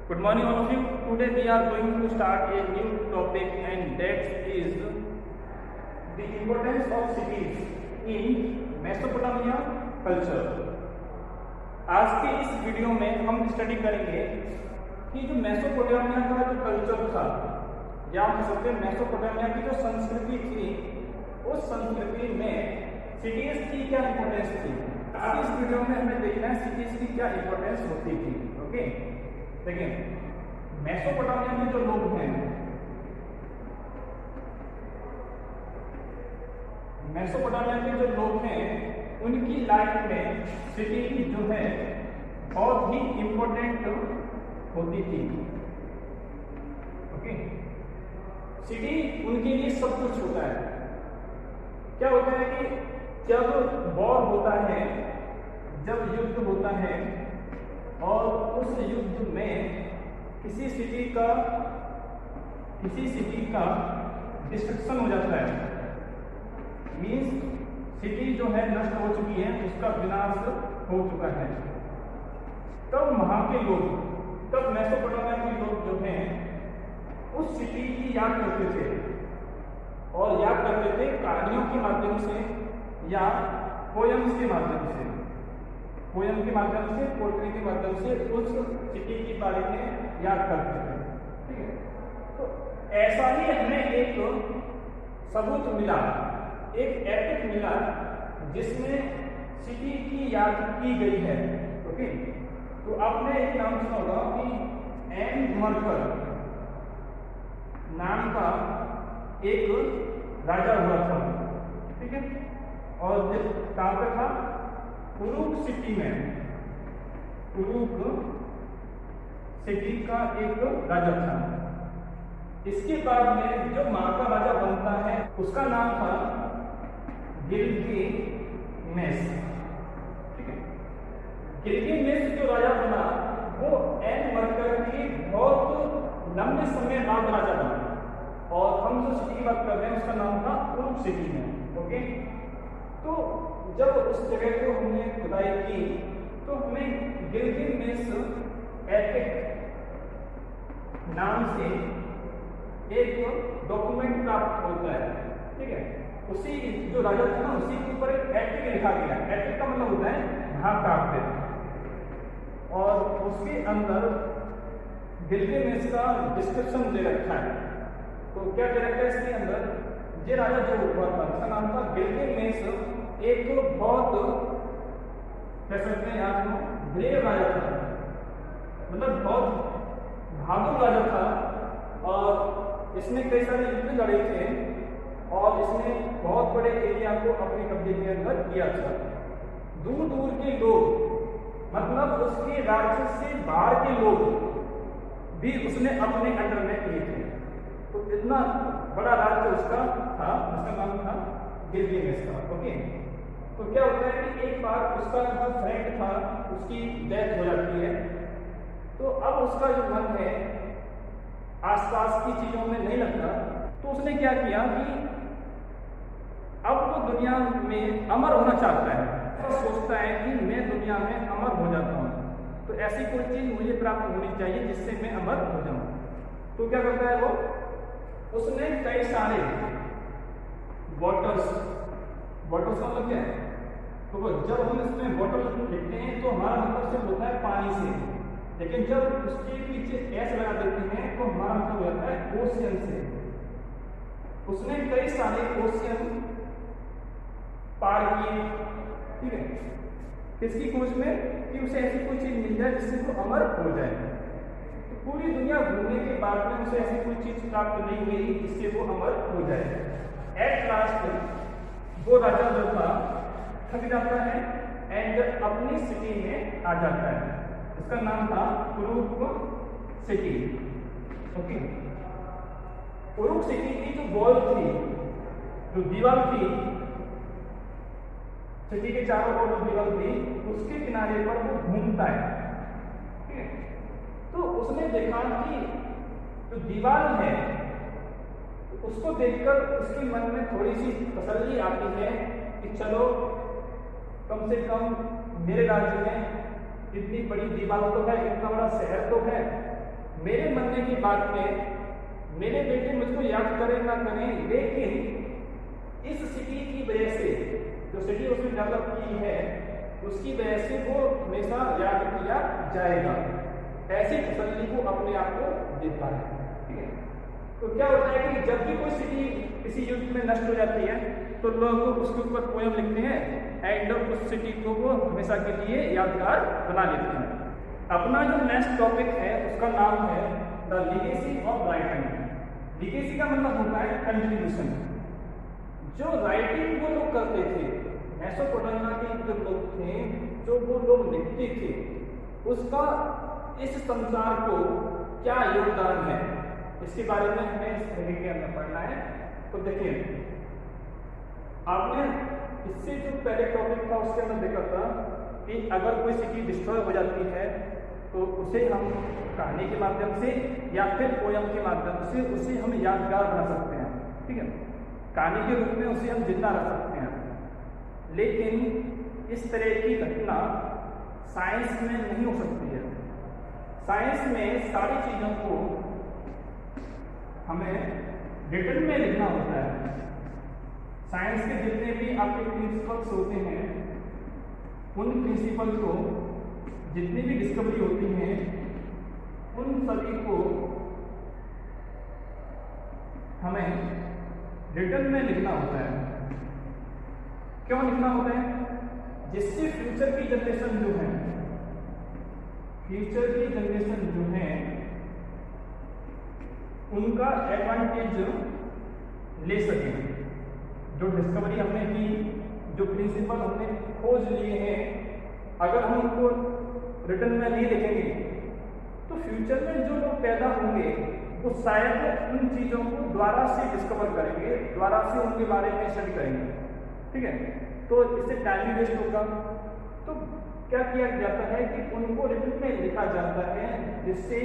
Good morning all of you. Today we are going to start a new topic and that is the importance of cities in Mesopotamia culture. आज के इस video में हम study करेंगे कि जो Mesopotamia का जो कल्चर था या हम कह सकते हैं मेसोपोटामिया की जो संस्कृति थी उस संस्कृति में सिटीज की क्या इंपॉर्टेंस थी। आज इस वीडियो में हमें देखना है सिटीज की क्या इंपॉर्टेंस होती थी। ओके, देखिए मेसोपोटामिया में जो लोग हैं, मेसोपोटामिया के जो लोग हैं उनकी लाइफ में सिटी जो है बहुत ही इंपॉर्टेंट होती थी। ओके, सिटी उनके लिए सब कुछ होता है। क्या होता है कि जब वॉर होता है, जब युद्ध होता है और उस युद्ध में किसी सिटी का डिस्ट्रक्शन हो जाता है, मीन्स सिटी जो है नष्ट हो चुकी है, उसका विनाश हो चुका है, तब वहां के लोग, तब मेसोपोटामिया के लोग जो हैं उस सिटी की याद करते थे और याद करते थे कहानियों के माध्यम से या पोयम्स के माध्यम से, पोयम के माध्यम से, पोएट्री के माध्यम से उस सिटी के बारे में याद करते थे। ठीक है, तो ऐसा ही हमें एक सबूत मिला, एक एपिक मिला जिसमें सिटी की याद की गई है। ओके, तो आपने एक नाम सुना होगा कि एन मर्कर नाम का एक राजा हुआ था। ठीक है, और कहाँ पे था? उरुक सिटी में, उरुक सिटी का एक राजा था। इसके बाद में जो माँ का राजा बनता है उसका नाम था गिल्गामेश। ठीक है, गिल्गामेश जो राजा बना वो एन मर्कर की बहुत लंबे समय बाद राजा बना और हम जो सिटी की बात कर रहे हैं उसका नाम था उरुक सिटी में। ओके, तो जब उस जगह को हमने खुदाई की तो हमें गिल्गामेश एपिक नाम से एक डॉक्यूमेंट प्राप्त होता है। ठीक है, उसी जो राजा था ना उसी के ऊपर एक एपिक लिखा गया। एपिक का मतलब होता है महाकाव्य, और उसके अंदर गिल्गामेश का डिस्क्रिप्शन दे रखा है। तो क्या दे रखा है इसके अंदर? ये राजा जो हुआ था उसका नाम था गिल्गामेश, एक तो बहुत कह सकते हैं आप ब्रेव राजा था, मतलब बहुत बहादुर राजा था और इसने कई सारे युद्ध लड़े थे और इसने बहुत बड़े एरिया को अपने कब्जे के अंदर किया था। दूर दूर के लोग, मतलब उसके राज्य से बाहर के लोग भी उसने अपने अंडर में किए थे। तो इतना बड़ा राज्य उसका था, उसका नाम था गिल्गामेश का। ओके, तो क्या होता है कि एक बार उसका जो फ्रेंड था उसकी डेथ हो जाती है, तो अब उसका जो मन है आसपास की चीजों में नहीं लगता, तो उसने क्या किया कि अब वो दुनिया में अमर होना चाहता है, तो सोचता है कि मैं दुनिया में अमर हो जाता हूँ, तो ऐसी कोई चीज मुझे प्राप्त होनी चाहिए जिससे मैं अमर हो जाऊं। तो क्या करता है वो? उसने कई सारे बॉटल्स का मतलब क्या है? तो जब हम इसमें बॉटल लिखते हैं तो हमारा मतलब सिर्फ होता है पानी से, लेकिन जब उसके पीछे एस लगा देते हैं तो हमारा मतलब हो जाता है ओशियन से। उसने कई सारे ओशियन पार किए। ठीक है, किसकी खोज में? कि उसे ऐसी कोई चीज मिल जाए जिससे वो अमर हो जाए। तो पूरी दुनिया घूमने के बाद में उसे ऐसी कोई चीज प्राप्त नहीं हुई जिससे वो अमर हो जाए। एट लास्ट वो राजा जो था थक जाता है एंड अपनी सिटी में आ जाता है। इसका नाम था Uruk city. Okay, Uruk city की जो वॉल थी, जो दीवार थी, सिटी के चारों ओर जो दीवार थी उसके किनारे पर वो घूमता है। ठीक है, तो उसने देखा कि जो दीवार है उसको देखकर उसके मन में थोड़ी सी तसल्ली आती है कि चलो कम से कम मेरे राज्य में इतनी बड़ी दीवार तो है, इतना बड़ा शहर तो है, मेरे मरने की बात में मेरे बेटे मुझको याद करें ना करें, लेकिन इस सिटी की वजह से, जो सिटी उसने डेवलप की है उसकी वजह से वो हमेशा याद किया जाएगा। ऐसी तसल्ली को अपने आप को देता है। ठीक है, तो क्या होता है कि जब भी कोई सिटी किसी युद्ध में नष्ट हो जाती है तो लोग उसके ऊपर पोयम लिखते हैं एंड उस सिटी को वो हमेशा के लिए यादगार बना लेते हैं। अपना जो नेक्स्ट टॉपिक है उसका नाम है the legacy of writing. Legacy का मतलब होता है कंट्रीब्यूशन। जो राइटिंग वो लोग करते थे, मेसोपोटामिया के जो लोग थे, जो वो लोग लिखते थे, उसका इस संसार को क्या योगदान है, इसके बारे में हमें इस तरीके के अंदर पढ़ना है। तो देखिए, आपने इससे जो पहले टॉपिक था उसके अंदर देखा था कि अगर कोई सिटी डिस्ट्रॉय हो जाती है तो उसे हम कहानी के माध्यम से या फिर पोयम के माध्यम से उसे हम यादगार बना सकते हैं। ठीक है, कहानी के रूप में उसे हम जिंदा रख सकते हैं। लेकिन इस तरह की घटना साइंस में नहीं हो सकती है। साइंस में सारी चीज़ों को हमें रिटन में लिखना होता है। साइंस के जितने भी आपके प्रिंसिपल्स होते हैं, उन प्रिंसिपल को, जितनी भी डिस्कवरी होती हैं, उन सभी को हमें रिटन में लिखना होता है। क्यों लिखना होता है? जिससे फ्यूचर की जनरेशन जो है, फ्यूचर की जनरेशन जो है उनका एडवांटेज ले सके। जो डिस्कवरी हमने की, जो प्रिंसिपल हमने खोज लिए हैं, अगर हम उनको रिटर्न में नहीं लिखेंगे तो फ्यूचर में जो लोग पैदा होंगे वो शायद उन चीज़ों को दोबारा से डिस्कवर करेंगे, दोबारा से उनके बारे में स्टडी करेंगे। ठीक है, तो इससे टाइम वेस्ट होगा। तो क्या किया जाता है कि उनको रिटर्न में लिखा जाता है, जिससे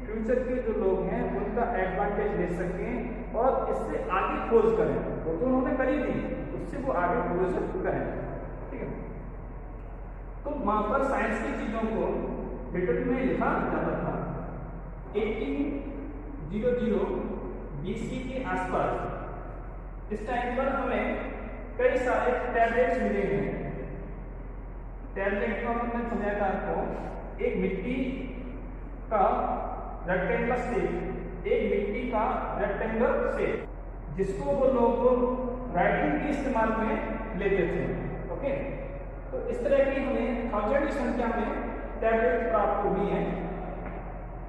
फ्यूचर के जो लोग हैं उनका एडवांटेज ले सकें और इससे आगे खोज करें। वो तो उन्होंने करी थी, उससे वो आगे खोज करें। ठीक है, तो वहाँ पर साइंस की चीज़ों को रिटर्न में लिखा जाता था। 1800 BC के आसपास इस टाइम पर हमें कई सारे टैबलेट्स मिले हैं। टैबलेट का मतलब समझाया था आपको, एक मिट्टी का रेक्टेंगल शेप, एक मिट्टी का रेक्टेंगल शेप, जिसको वो लोग राइटिंग के इस्तेमाल में लेते थे। ओके, तो इस तरह की हमें 1000 की संख्या में टैबलेट प्राप्त हुई हैं।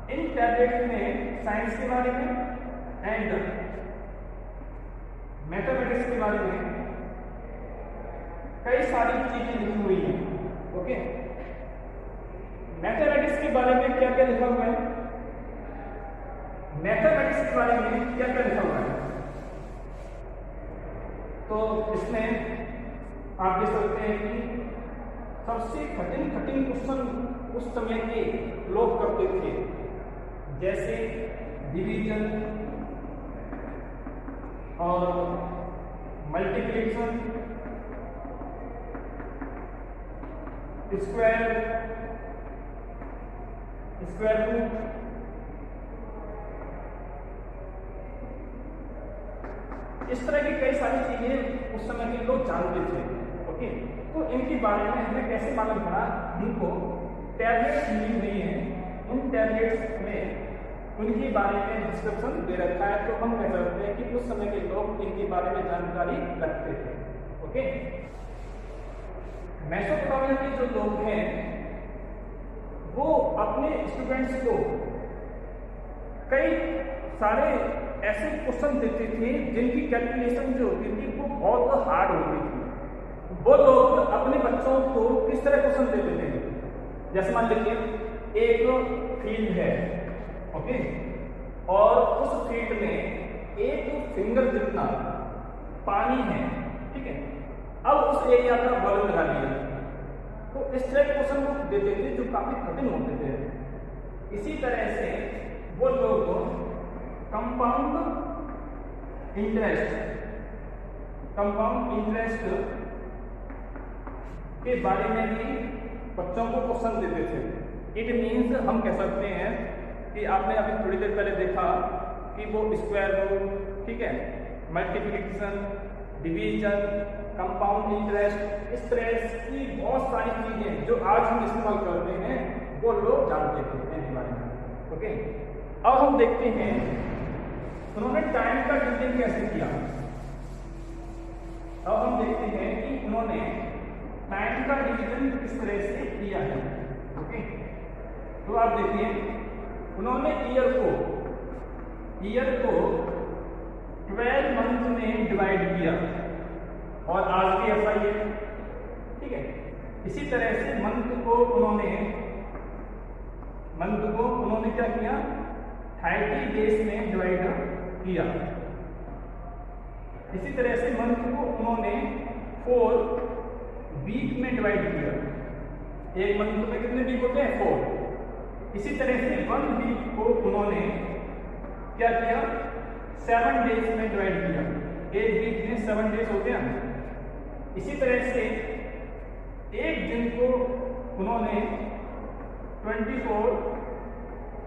इन टैबलेट में साइंस के बारे में एंड मैथमेटिक्स के बारे में कई सारी चीजें लिखी हुई हैं। ओके, मैथमेटिक्स के बारे में क्या क्या लिखा हुआ है? मैथमेटिक्स के बारे में क्या क्या लिखा हुआ है? तो इसमें आप देख सकते हैं कि सबसे कठिन क्वेश्चन उस समय के लोग करते थे, जैसे डिवीजन और मल्टीप्लिकेशन, स्क्वायर रूट, इस तरह की कई सारी चीजें उस समय के लोग जानते थे। ओके, तो इनके बारे में हमें कैसे मालूम पड़ा? उनको टैबलेट्स मिली हुई हैं, उन टैबलेट्स में उनके बारे में डिस्क्रिप्शन दे रखा है, तो हम कह सकते हैं कि उस समय के लोग इनके बारे में जानकारी रखते थे। ओके, मेसोपोटामिया के जो लोग हैं वो अपने स्टूडेंट्स को कई सारे ऐसे क्वेश्चन देते थे जिनकी कैलकुलेशन जो होती थी वो बहुत हार्ड होती थी। वो लोग अपने बच्चों को किस तरह क्वेश्चन देते थे? जैसे मान लीजिए एक फील्ड है, ओके, और उस फील्ड में एक फिंगर जितना पानी है। ठीक है, अब उस एरिया का वॉल्यूम लगा दिया, तो इस तरह के क्वेश्चन वो देते थे जो काफी कठिन होते थे। इसी तरह से वो लोग कंपाउंड इंटरेस्ट के बारे में भी बच्चों को क्वेश्चन देते थे। इट मीन्स हम कह सकते हैं कि आपने अभी थोड़ी देर पहले देखा कि वो स्क्वायर रूट, ठीक है, मल्टीप्लिकेशन, डिवीजन, कंपाउंड इंटरेस्ट, इस तरह की बहुत सारी चीजें जो आज हम इस्तेमाल करते हैं वो लोग जानते थे इनके बारे में। ओके, अब हम देखते हैं उन्होंने टाइम का डिवीजन कैसे किया। अब हम देखते हैं कि उन्होंने टाइम का डिवीजन किस तरह से किया है। ओके, तो आप देखिए उन्होंने ईयर को 12 मंथ में डिवाइड किया और आज भी ऐसा ही है, ठीक है। इसी तरह से मंथ को उन्होंने क्या किया, 30 डेज में डिवाइड किया। इसी तरह से मंथ को उन्होंने 4 वीक में डिवाइड किया। एक मंथ में कितने वीक होते हैं, 4। इसी तरह से 1 वीक को उन्होंने क्या किया, 7 डेज में डिवाइड किया। एक वीक में 7 डेज होते हैं। इसी तरह से एक दिन को उन्होंने 24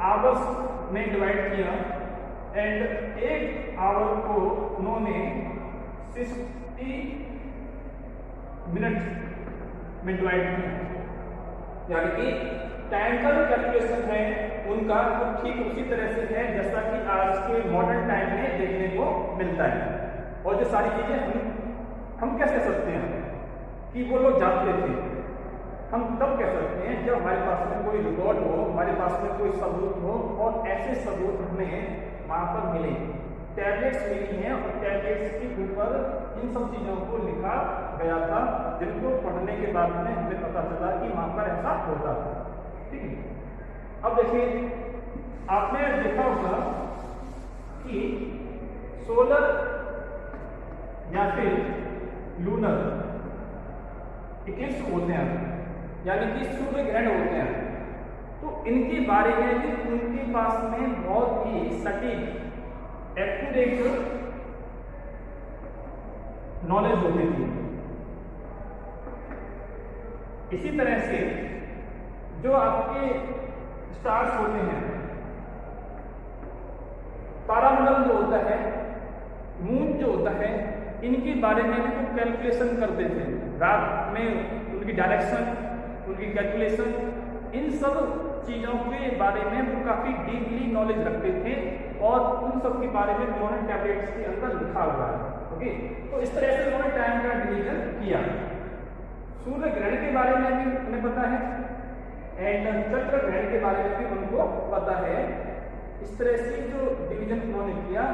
आवर्स में डिवाइड किया एंड एक आवर को उन्होंने 60 मिनट में डिवाइड किया। यानी कि टाइम का जो कैलकुलेशन है उनका वो ठीक उसी तरह से है जैसा कि आज के मॉडर्न टाइम में देखने को मिलता है। और जो सारी चीजें हम कैसे कह सकते हैं कि वो लोग जानते थे, हम तब कह सकते हैं जब हमारे पास में कोई रिकॉर्ड हो, हमारे पास में कोई सबूत हो और ऐसे सबूत हमें वहां पर मिले। टैबलेट्स मिली हैं और टैबलेट्स के ऊपर इन सब चीजों को लिखा गया था जिनको पढ़ने के बाद में हमें पता चला कि वहां पर ऐसा होता था, ठीक है। अब देखिए आपने देखा होगा कि सोलर या फिर लूनर इक्लिप्स होते हैं, यानी कि सूर्य ग्रहण होते हैं, तो इनके बारे में भी उनके पास में बहुत ही सटीक एक्यूरेट नॉलेज होती थी। इसी तरह से जो आपके स्टार्स होते हैं, तारामंडल जो होता है, मून जो होता है, इनके बारे में भी वो कैलकुलेशन करते थे। रात में उनकी डायरेक्शन, उनकी कैलकुलेशन, इन सब चीज़ों के बारे में वो काफ़ी डीपली नॉलेज रखते थे और उन सब के बारे में उन्होंने टैबलेट्स के अंदर लिखा हुआ है। ओके, तो इस तरह से उन्होंने टाइम का डिवीजन किया। सूर्य ग्रहण के बारे में भी उन्हें पता है एंड चंद्र ग्रहण के बारे में भी उनको पता है। इस तरह से जो डिवीजन उन्होंने किया,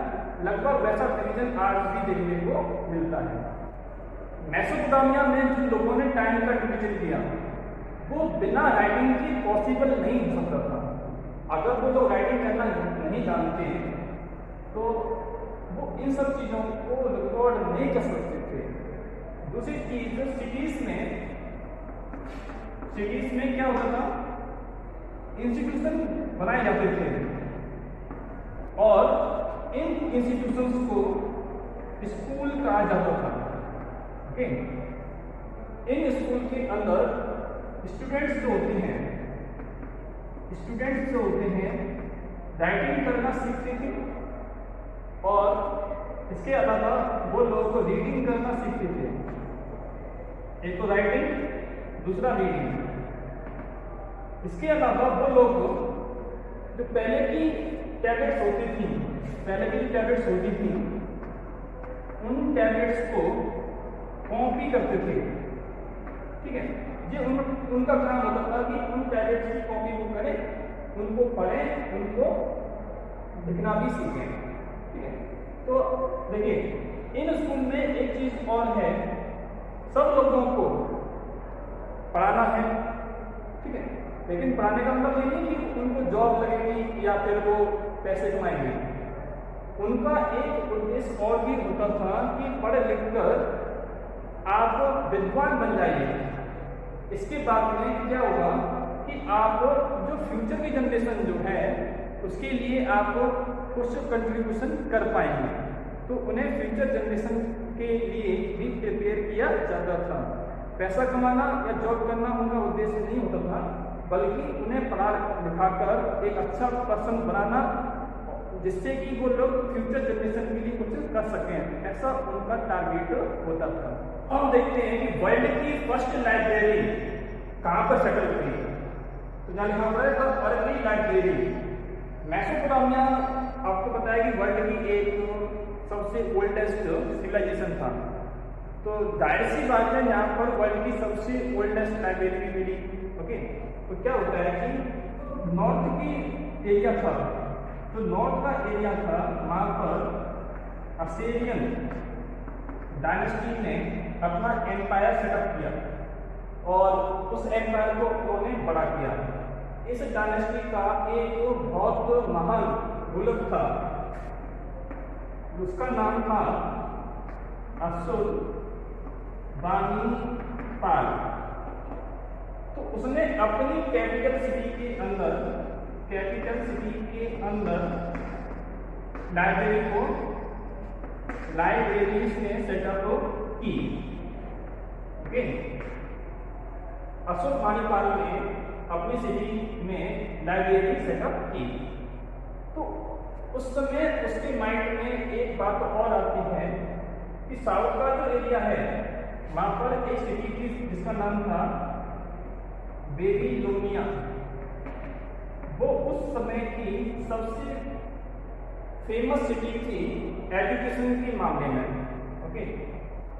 लगभग वैसा डिवीजन आज भी देखने को मिलता है। मेसोपोटामिया में जिन लोगों ने टाइम का डिवीजन किया वो बिना राइटिंग के पॉसिबल नहीं हो सकता था। अगर वो लोग राइटिंग करना नहीं जानते तो वो इन सब चीज़ों को रिकॉर्ड नहीं कर सकते थे। दूसरी चीज, सिटीज में क्या होता था, इंस्टीट्यूशन बनाए जाते थे और इन इंस्टीट्यूशंस को स्कूल कहा जाता था। ओके, इन स्कूल के अंदर स्टूडेंट्स जो होते हैं राइटिंग करना सीखते थे और इसके अलावा वो लोगों को रीडिंग करना सीखते थे। एक तो राइटिंग, दूसरा रीडिंग। इसके अलावा वो लोग जो पहले की टैबलेट्स होती थी उन टैबलेट्स को कॉपी करते थे, ठीक है। ये उनका काम होता था कि उन टैबलेट्स की कॉपी को करें, उनको पढ़ें, उनको लिखना भी सीखें, ठीक है। तो देखिए इन स्कूल में एक चीज और है, सब लोगों को पढ़ाना है, ठीक है, लेकिन पढ़ाने का मतलब ये नहीं कि उनको जॉब लगेगी या फिर वो पैसे कमाएंगे। उनका एक उद्देश्य और भी होता था कि पढ़ लिख कर आप विद्वान बन जाइए। इसके बाद में क्या होगा कि आप जो फ्यूचर की जनरेशन जो है उसके लिए आप कुछ कंट्रीब्यूशन कर पाएंगे, तो उन्हें फ्यूचर जनरेशन के लिए भी प्रिपेयर किया जाता था। पैसा कमाना या जॉब करना उनका उद्देश्य नहीं होता था, बल्कि उन्हें पढ़ा लिखाकर एक अच्छा पर्सन बनाना, जिससे कि वो लोग फ्यूचर जनरेशन के लिए कुछ कर सकें, ऐसा उनका टारगेट होता था। हम देखते हैं कि वर्ल्ड की फर्स्ट लाइब्रेरी कहाँ पर सेटल हुई, तो यहाँ लिखा हुआ है द अर्ली लाइब्रेरी मेसोपोटामिया। आपको पता है कि वर्ल्ड की एक सबसे ओल्डेस्ट सिविलाइजेशन था, तो जाहिर सी बात है यहाँ पर वर्ल्ड की सबसे ओल्डेस्ट लाइब्रेरी भी मिली। ओके, तो क्या होता है कि नॉर्थ की एरिया था, जो नॉर्थ का एरिया था वहाँ पर असेरियन डायनेस्टी ने अपना एम्पायर सेटअप किया और उस एम्पायर को उन्होंने बड़ा किया। इस डायनेस्टी का एक बहुत महान रुलर था, उसका नाम था अशुरबानीपाल। तो उसने अपनी कैपिटल सिटी के अंदर लाइब्रेरीज ने सेटअप की। ओके, अशुरबानीपाल ने अपनी सिटी में लाइब्रेरी सेटअप की। तो उस समय उसके माइंड में एक बात और आती है कि साउथ का जो एरिया है वहां पर एक सिटी थी जिसका नाम था बेबीलोनिया। वो उस समय की सबसे फेमस सिटी थी एजुकेशन के मामले में। ओके,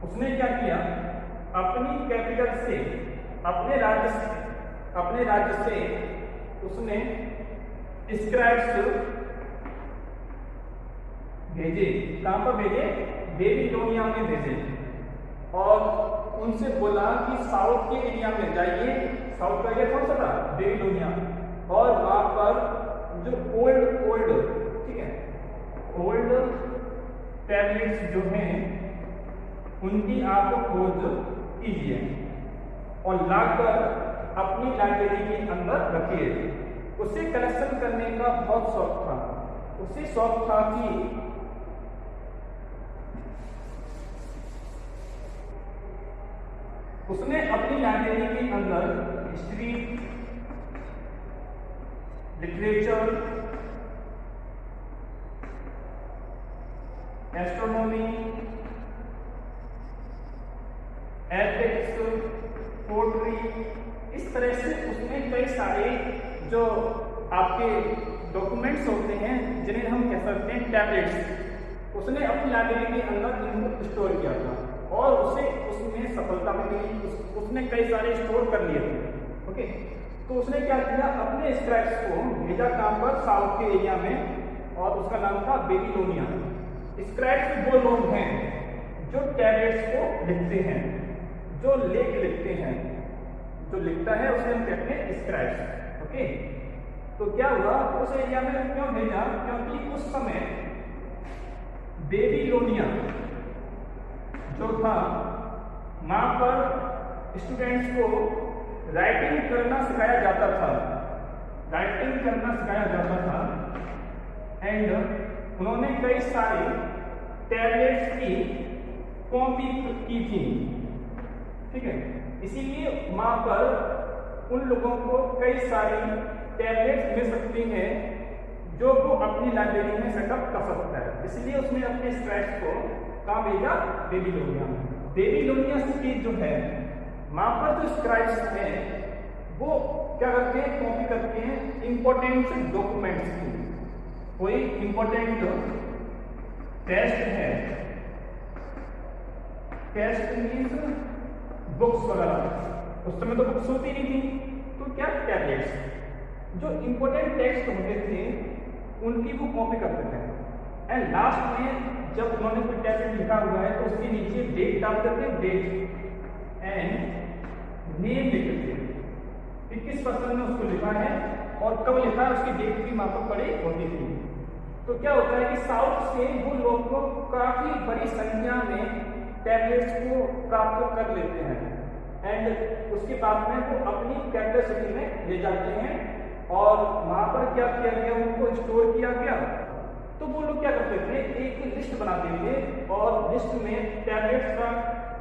उसने क्या किया, अपनी कैपिटल से अपने राज्य से उसने स्क्राइब्स भेजे। कहां पर भेजे? बेबीलोनिया में भेजे और उनसे बोला कि साउथ के एरिया में जाइए। साउथ का एरिया कौन सा था? बेबीलोनिया। और वहां पर जो ओल्ड ठीक है, ओल्ड टैबलेट्स जो हैं उनकी आप खोज कीजिए और लाकर अपनी लाइब्रेरी के अंदर रखिए। उसे कलेक्शन करने का बहुत शौक था। उसे शौक था कि उसने अपनी लाइब्रेरी के अंदर history, literature, astronomy, ethics, poetry, इस तरह से उसने कई सारे जो आपके डॉक्यूमेंट्स होते हैं जिन्हें हम कह सकते हैं टैबलेट्स, उसने अपनी लाइब्रेरी के अंदर इनको स्टोर किया था और उसमें सफलता भी मिली। उसने कई सारे स्टोर कर लिए थे। ओके, तो उसने क्या किया, अपने स्क्राइब्स को भेजा कहां पर? साउथ के एरिया में, और उसका नाम था बेबीलोनिया। स्क्राइब्स वो लोग हैं जो टैबलेट्स को लिखते हैं, जो लेख लिखते हैं, जो लिखता है उसे हम कहते हैं स्क्राइब्स। ओके, तो क्या हुआ, उस एरिया में क्यों भेजा? क्योंकि उस समय बेबीलोनिया जो था वहां पर स्टूडेंट्स को राइटिंग करना सिखाया जाता था एंड उन्होंने कई सारे टैबलेट्स की कॉपी की थी। ठीक है, इसीलिए वहां पर उन लोगों को कई सारी टैबलेट्स मिल सकती हैं जो वो अपनी लाइब्रेरी में सेटअप कर सकता है। इसलिए उसने अपने स्क्राइब्स को कहाँ भेजा? बेबीलोनिया। बेबीलोनिया सिटी जो है वहां पर जो स्क्राइब्स हैं वो क्या करते हैं? कॉपी करते हैं इंपॉर्टेंट डॉक्यूमेंट्स की। कोई इंपॉर्टेंट टेस्ट है, टेस्ट मीन्स बुक्स वगैरह, उस समय तो बुक्स होती नहीं थी, तो क्या टैबलेट्स जो इंपॉर्टेंट टेक्स्ट होते थे उनकी वो कॉपी करते थे एंड लास्ट में जब उन्होंने कोई टैबलेट लिखा हुआ है तो उसके नीचे डेट डालते थे, डेट एंड नेम लिखते थे कि किस पर्सन ने उसको लिखा है और कब लिखा है, उसकी डेट भी वहां पर पड़ी होती थी। तो क्या होता है कि साउथ से वो लोग को काफी बड़ी संख्या में टैबलेट्स को प्राप्त कर लेते हैं एंड उसके बाद में वो अपनी कैपिटल सिटी में ले जाते हैं और वहां पर क्या किया गया, उनको स्टोर किया गया। तो वो लोग क्या करते थे, एक लिस्ट बनाते थे और लिस्ट में टैबलेट्स का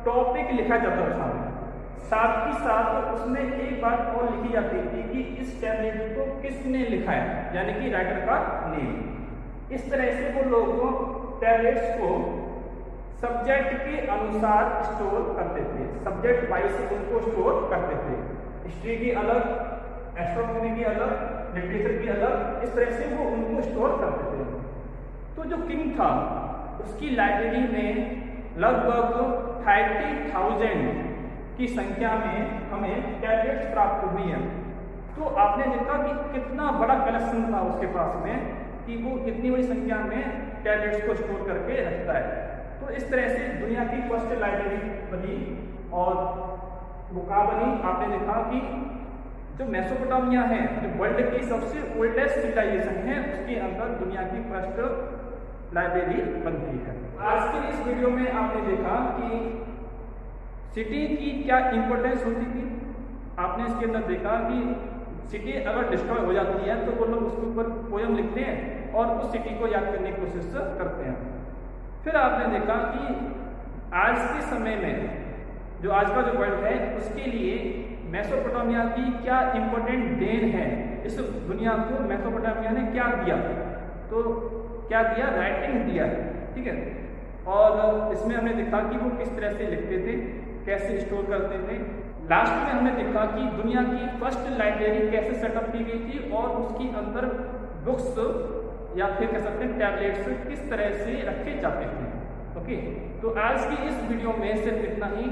टॉपिक लिखा जाता था। साथ ही साथ उसमें एक बात और लिखी जाती थी कि इस टैबलेट को किसने लिखा है, यानी कि राइटर का नेम। इस तरह से वो लोग टैबलेट्स को सब्जेक्ट के अनुसार स्टोर करते थे, सब्जेक्ट वाइज उनको स्टोर करते थे। हिस्ट्री की अलग, एस्ट्रोनॉमी की अलग, लिटरेचर की अलग, इस तरह से वो उनको स्टोर करते थे। तो जो किंग था उसकी लाइब्रेरी में लगभग 30,000 की संख्या में हमें टैबलेट्स प्राप्त हुई हैं। तो आपने देखा कि कितना बड़ा कलेक्शन था उसके पास में कि वो इतनी बड़ी संख्या में टैबलेट्स को स्टोर करके रखता है। तो इस तरह से दुनिया की फर्स्ट लाइब्रेरी बनी और वो कहाँ बनी, आपने देखा कि जो मेसोपोटामिया है, जो वर्ल्ड की सबसे ओल्डेस्ट सिविलाइजेशन है, उसके अंदर दुनिया की फर्स्ट लाइब्रेरी बनती है। आज के इस वीडियो में आपने देखा कि सिटी की क्या इंपॉर्टेंस होती थी। आपने इसके अंदर देखा कि सिटी अगर डिस्ट्रॉय हो जाती है तो वो लोग उसके ऊपर पोयम लिखते हैं और उस सिटी को याद करने की कोशिश करते हैं। फिर आपने देखा कि आज के समय में जो आज का जो वर्ल्ड है उसके लिए मेसोपोटामिया की क्या इंपॉर्टेंट देन है, इस दुनिया को मेसोपोटामिया ने क्या दिया, तो क्या दिया, राइटिंग दिया है, ठीक है। और इसमें हमने देखा कि वो किस तरह से लिखते थे, कैसे स्टोर करते थे। लास्ट में हमने देखा कि दुनिया की फर्स्ट लाइब्रेरी कैसे सेटअप की गई थी और उसके अंदर बुक्स या फिर कह सकते हैं टैबलेट्स किस तरह से रखे जाते थे। ओके, तो आज की इस वीडियो में सिर्फ इतना ही।